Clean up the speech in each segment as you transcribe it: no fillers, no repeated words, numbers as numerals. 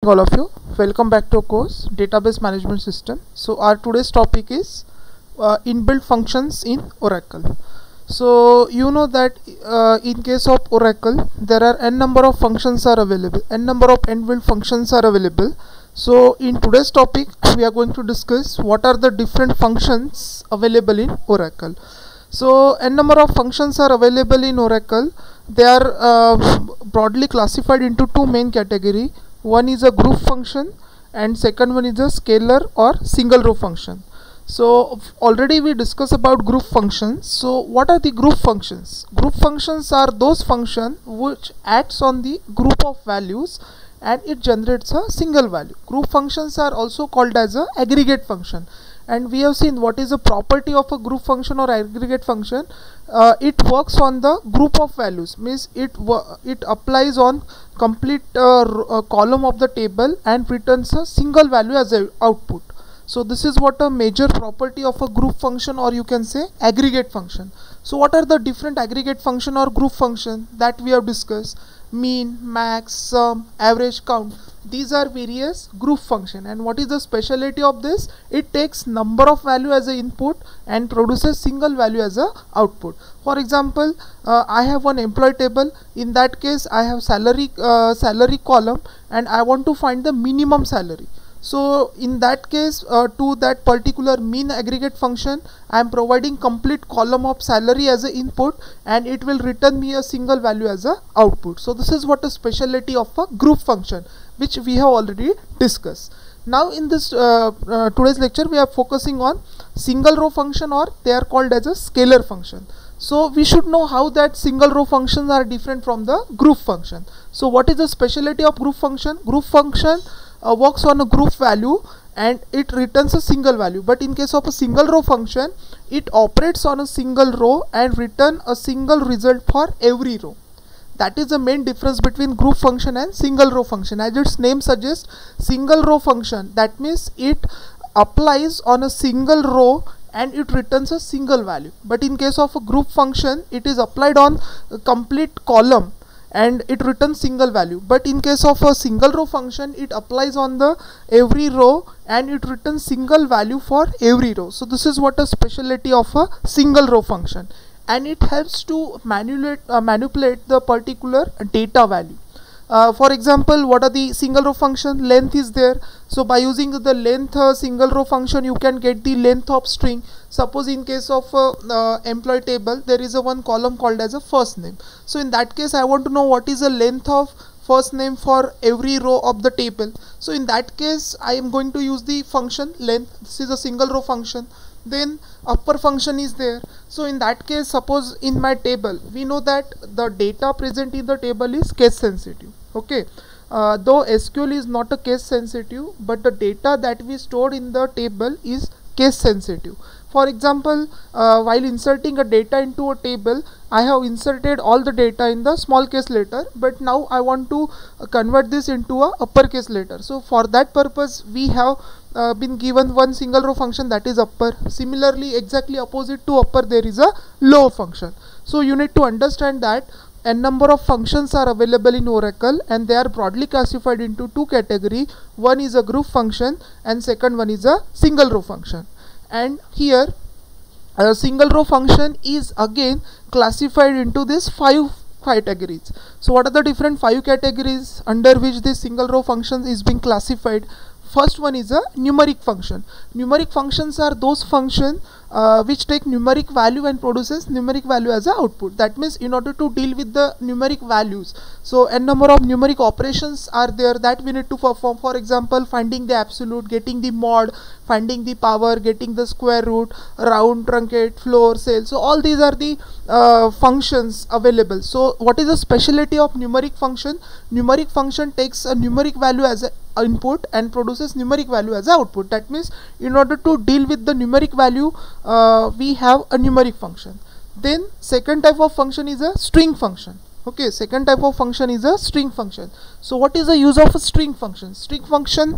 All of you, welcome back to our course Database Management System. So our today's topic is inbuilt functions in Oracle. So you know that in case of Oracle there are n number of functions are available, n number of inbuilt functions are available. So in today's topic we are going to discuss what are the different functions available in Oracle. So n number of functions are available in Oracle. They are broadly classified into two main categories. One is a group function and second one is a scalar or single row function. So already we discussed about group functions. So what are the group functions? Group functions are those functions which acts on the group of values and it generates a single value. Group functions are also called as a aggregate function, and we have seen what is the property of a group function or aggregate function. It works on the group of values, means it applies on complete column of the table and returns a single value as a output. So this is what a major property of a group function, or you can say aggregate function. So what are the different aggregate function or group function that we have discussed? Mean, max, sum, average, count. These are various group function, and what is the speciality of this? It takes number of value as a input and produces single value as a output. For example, I have one employee table. In that case I have salary column and I want to find the minimum salary. So in that case, to that particular mean aggregate function, I am providing complete column of salary as an input and it will return me a single value as a output. So this is what a speciality of a group function, which we have already discussed. Now in this today's lecture we are focusing on single row function, or they are called as a scalar function. So we should know how that single row functions are different from the group function. So what is the speciality of group function? Group function works on a group value and it returns a single value, but in case of a single row function it operates on a single row and return a single result for every row. That is the main difference between group function and single row function. As its name suggests, single row function, that means it applies on a single row and it returns a single value, but in case of a group function it is applied on a complete column and it returns single value. But in case of a single row function it applies on the every row and it returns single value for every row. So this is what a speciality of a single row function, and it helps to manipulate the particular data value. For example, what are the single row function? Length is there. So by using the length single row function you can get the length of string. Suppose in case of employee table there is a one column called as a first name. So in that case I want to know what is the length of first name for every row of the table. So in that case I am going to use the function length. This is a single row function. Then upper function is there. So in that case, suppose in my table we know that the data present in the table is case sensitive. Okay, though SQL is not a case sensitive, but the data that we stored in the table is case sensitive. For example, while inserting a data into a table, I have inserted all the data in the small case letter, but now I want to convert this into a uppercase letter. So for that purpose we have been given one single row function, that is upper. Similarly, exactly opposite to upper there is a lower function. So you need to understand that n number of functions are available in Oracle and they are broadly classified into two categories. One is a group function and second one is a single row function. And here a single row function is again classified into these five categories. So what are the different five categories under which this single row function is being classified? First one is a numeric function. Numeric functions are those functions which take numeric value and produces numeric value as an output. That means in order to deal with the numeric values, so n number of numeric operations are there that we need to perform. For example, finding the absolute, getting the mod, finding the power, getting the square root, round, truncate, floor, cell. So all these are the functions available. So what is the speciality of numeric function? Numeric function takes a numeric value as a input and produces numeric value as output. That means in order to deal with the numeric value we have a numeric function. Then second type of function is a string function. Okay, second type of function is a string function. So what is the use of a string function? String function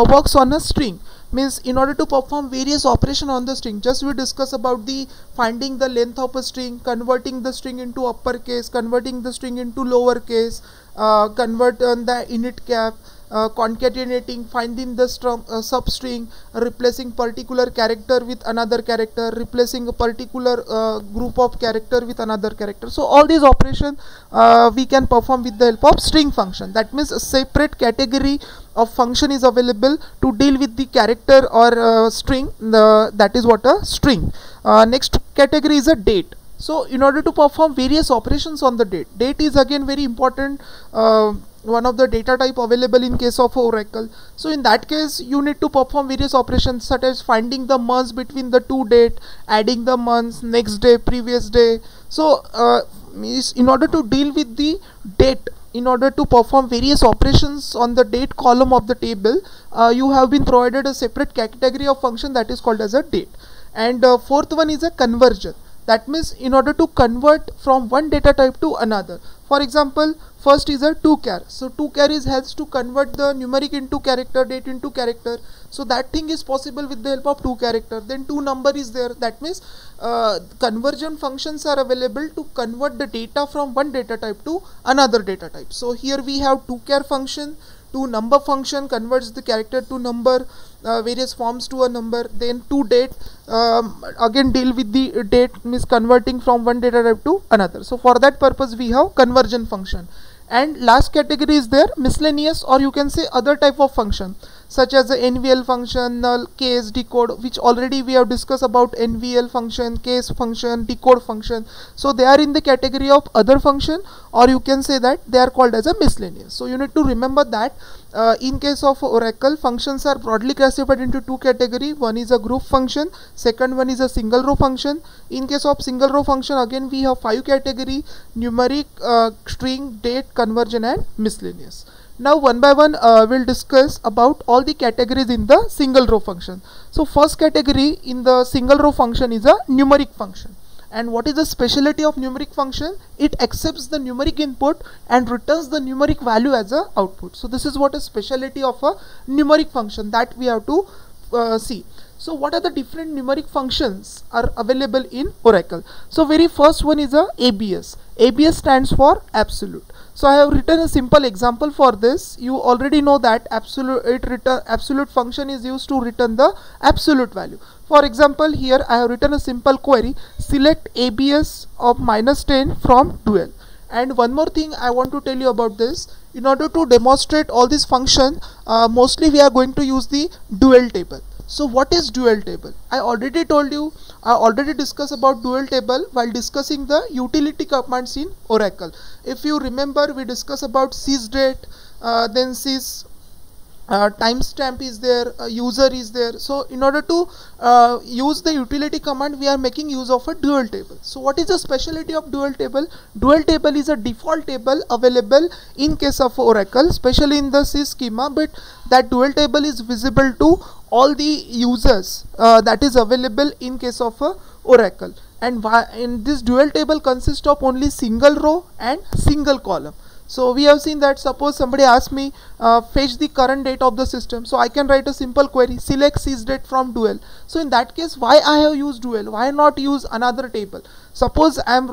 works on a string, means in order to perform various operation on the string. Just we discuss about the finding the length of a string, converting the string into uppercase, converting the string into lowercase, convert on the init cap, concatenating, finding the substring, replacing particular character with another character, replacing a particular group of character with another character. So all these operations we can perform with the help of string function. That means a separate category of function is available to deal with the character or string. That is what a string. Next category is a date. So in order to perform various operations on the date is again very important, one of the data type available in case of Oracle. So in that case you need to perform various operations such as finding the months between the two date, adding the months, next day, previous day. So in order to deal with the date, in order to perform various operations on the date column of the table, you have been provided a separate category of function that is called as a date. And fourth one is a conversion. That means in order to convert from one data type to another. For example, first is a toChar. So toChar helps to convert the numeric into character, date into character. So that thing is possible with the help of toChar. Then toNumber is there. That means conversion functions are available to convert the data from one data type to another data type. So here we have toChar function. toNumber function converts the character to number, various forms to a number. Then toDate again deal with the date, means converting from one data type to another. So for that purpose we have conversion function. And last category is there miscellaneous, or you can say other type of function, such as the NVL function, null, case, decode, which already we have discussed about NVL function, case function, decode function. So they are in the category of other function, or you can say that they are called as a miscellaneous. So you need to remember that in case of Oracle, functions are broadly classified into two categories. One is a group function, second one is a single row function. In case of single row function, again we have 5 categories: numeric, string, date, conversion and miscellaneous. Now one by one we'll discuss about all the categories in the single row function. So first category in the single row function is a numeric function. And what is the specialty of numeric function? It accepts the numeric input and returns the numeric value as a output. So this is what is specialty of a numeric function that we have to see. So what are the different numeric functions are available in Oracle? So very first one is a ABS. ABS stands for absolute. So I have written a simple example for this. You already know that absolute function is used to return the absolute value. For example, here I have written a simple query: select ABS of -10 from dual. And one more thing I want to tell you about this. In order to demonstrate all these functions, mostly we are going to use the dual table. So what is dual table? I already told you, I already discussed about dual table while discussing the utility commands in Oracle. If you remember, we discussed about sysdate, then sys timestamp is there, user is there. So in order to use the utility command, we are making use of a dual table. So what is the specialty of dual table? Dual table is a default table available in case of Oracle, especially in the sys schema, but that dual table is visible to all the users that is available in case of Oracle. And in this dual table consists of only single row and single column. So we have seen that suppose somebody asks me fetch the current date of the system, so I can write a simple query: select sysdate from dual. So in that case, why I have used dual? Why not use another table? Suppose I am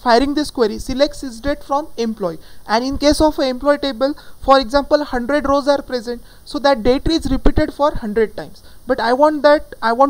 firing this query: select sysdate from employee, and in case of an employee table, for example, 100 rows are present, so that date is repeated for 100 times. But I want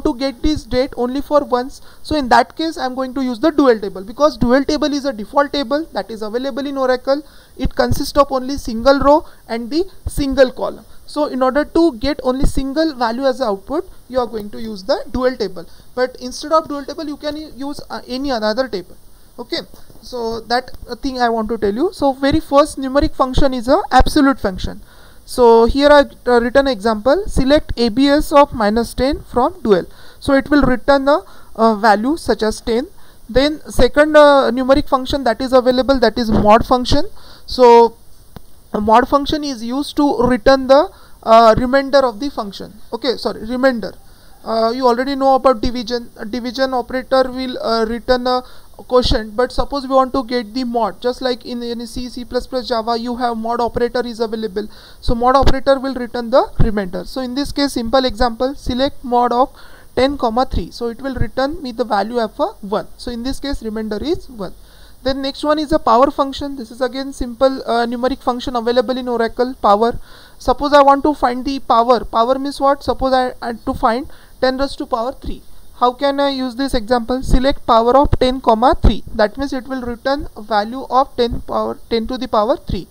to get this date only for once. So in that case, I am going to use the dual table, because dual table is a default table that is available in Oracle. It consists of only single row and the single column. So in order to get only single value as output, you are going to use the dual table. But instead of dual table, you can use any another table. Okay, so that thing I want to tell you. So very first numeric function is a absolute function. So here I have written example: select ABS of -10 from dual. So it will return a value such as 10. Then second numeric function that is available, that is mod function. So a mod function is used to return the remainder of the function. Okay, sorry, remainder. You already know about division. A division operator will return a quotient, but suppose we want to get the mod, just like in C, C++, Java, you have mod operator is available. So mod operator will return the remainder. So in this case, simple example: select mod of 10, 3. So it will return me the value of 1. So in this case, remainder is 1. Then next one is a power function. This is again simple numeric function available in Oracle, power. suppose I want to find the power means what? Suppose I had to find 10 raised to power 3. How can I use this example? Select power of 10 comma 3, that means it will return a value of 10 to the power 3.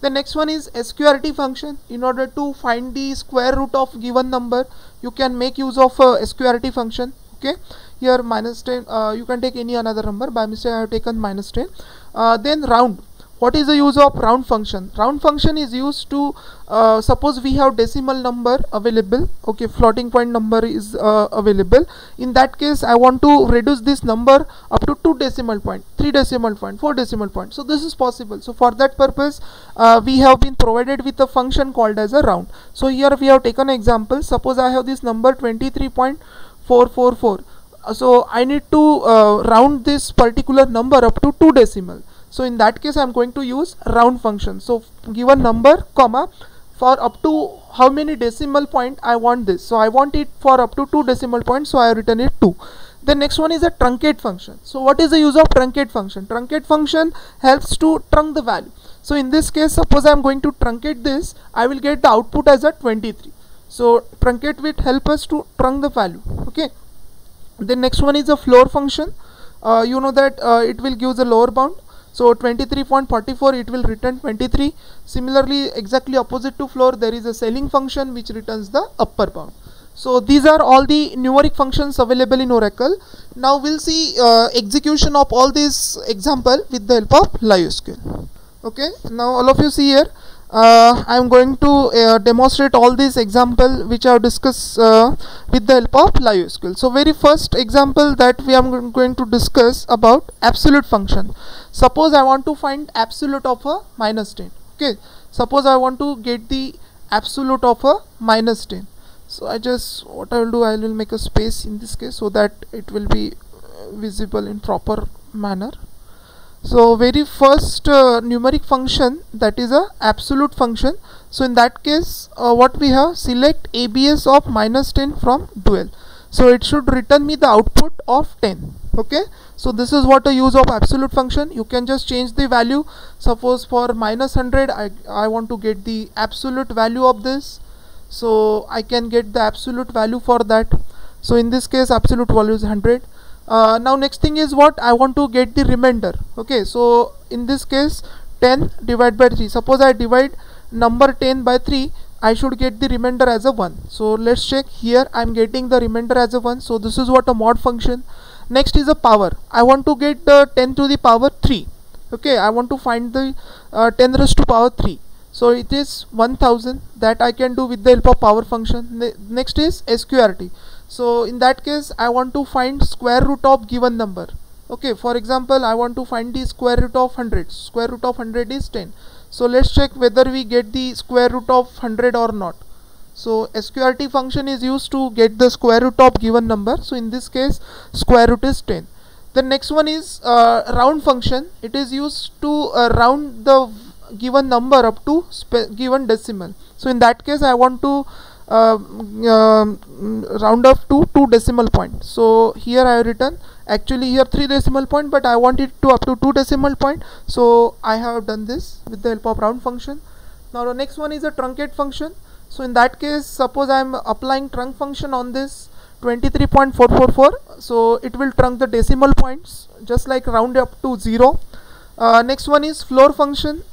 The next one is sqrt function. In order to find the square root of given number, you can make use of sqrt function. Okay, here minus 10, you can take any another number. By mistake I have taken minus 10. Then round. What is the use of round function? Round function is used to suppose we have decimal number available. Okay, floating point number is available. In that case, I want to reduce this number up to 2 decimal point, 3 decimal point, 4 decimal point. So this is possible. So for that purpose, we have been provided with a function called as a round. So here we have taken an example. Suppose I have this number 23.444. So I need to round this particular number up to 2 decimal. So in that case I am going to use round function. So given number comma for up to how many decimal point I want this. So I want it for up to 2 decimal points, so I have written it 2. The next one is a truncate function. So what is the use of truncate function? Truncate function helps to trunc the value. So in this case, suppose I am going to truncate this, I will get the output as a 23. So truncate will help us to trunc the value. Okay. The next one is a floor function. You know that it will give the lower bound. So 23.44, it will return 23. Similarly, exactly opposite to floor, there is a ceiling function which returns the upper bound. So these are all the numeric functions available in Oracle. Now we'll see execution of all these example with the help of LiveSQL. Okay, now all of you see here, I am going to demonstrate all these example which I have discussed with the help of LiveSQL. So very first example that we are going to discuss about absolute function. Suppose I want to find absolute of a minus 10. Okay, suppose I want to get the absolute of a minus 10. So what I will do, I will make a space in this case so that it will be visible in proper manner. So very first numeric function, that is a absolute function. So in that case, what we have, select ABS of minus 10 from dual. So it should return me the output of 10. Okay, so this is what a use of absolute function. You can just change the value. Suppose for minus 100, I want to get the absolute value of this. So I can get the absolute value for that. So in this case, absolute value is 100. Now next thing is what I want to get the remainder. Okay, so in this case 10 divided by 3. Suppose I divide number 10 by 3, I should get the remainder as a 1. So let's check. Here I am getting the remainder as a 1. So this is what a mod function. Next is a power. I want to get the 10 to the power 3. Okay, I want to find the 10 raised to power 3. So it is 1000 that I can do with the help of power function. Next is sqrt. So in that case, I want to find square root of given number. Okay, for example, I want to find the square root of 100. Square root of 100 is 10. So let's check whether we get the square root of 100 or not. So sqrt function is used to get the square root of given number. So in this case, square root is 10. The next one is round function. It is used to round the given number up to given decimal. So in that case, I want to round up to 2 decimal point. So here I have written, actually here 3 decimal point, but I want it to up to 2 decimal point. So I have done this with the help of round function. Now the next one is a truncate function. So in that case, suppose I am applying trunc function on this 23.444. So it will trunc the decimal points just like round up to 0. Next one is floor function,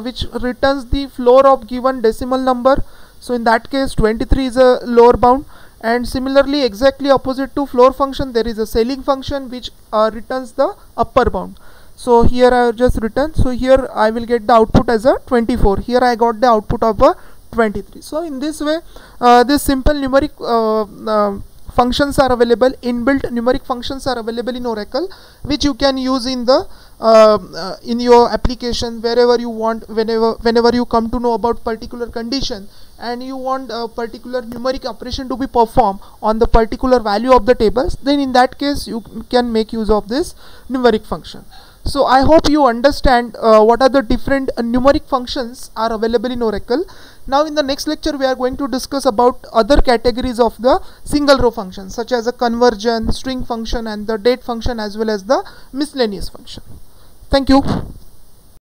which returns the floor of given decimal number. So in that case 23 is a lower bound, and similarly exactly opposite to floor function there is a ceiling function which returns the upper bound. So here I have just written, so here I will get the output as a 24. Here I got the output of a 23. So in this way this simple numeric functions are available, inbuilt numeric functions are available in Oracle, which you can use in the in your application wherever you want, whenever you come to know about particular condition and you want a particular numeric operation to be performed on the particular value of the tables, then in that case you can make use of this numeric function. So I hope you understand what are the different numeric functions are available in Oracle. Now in the next lecture we are going to discuss about other categories of the single row functions, such as a conversion, string function, and the date function, as well as the miscellaneous function. Thank you.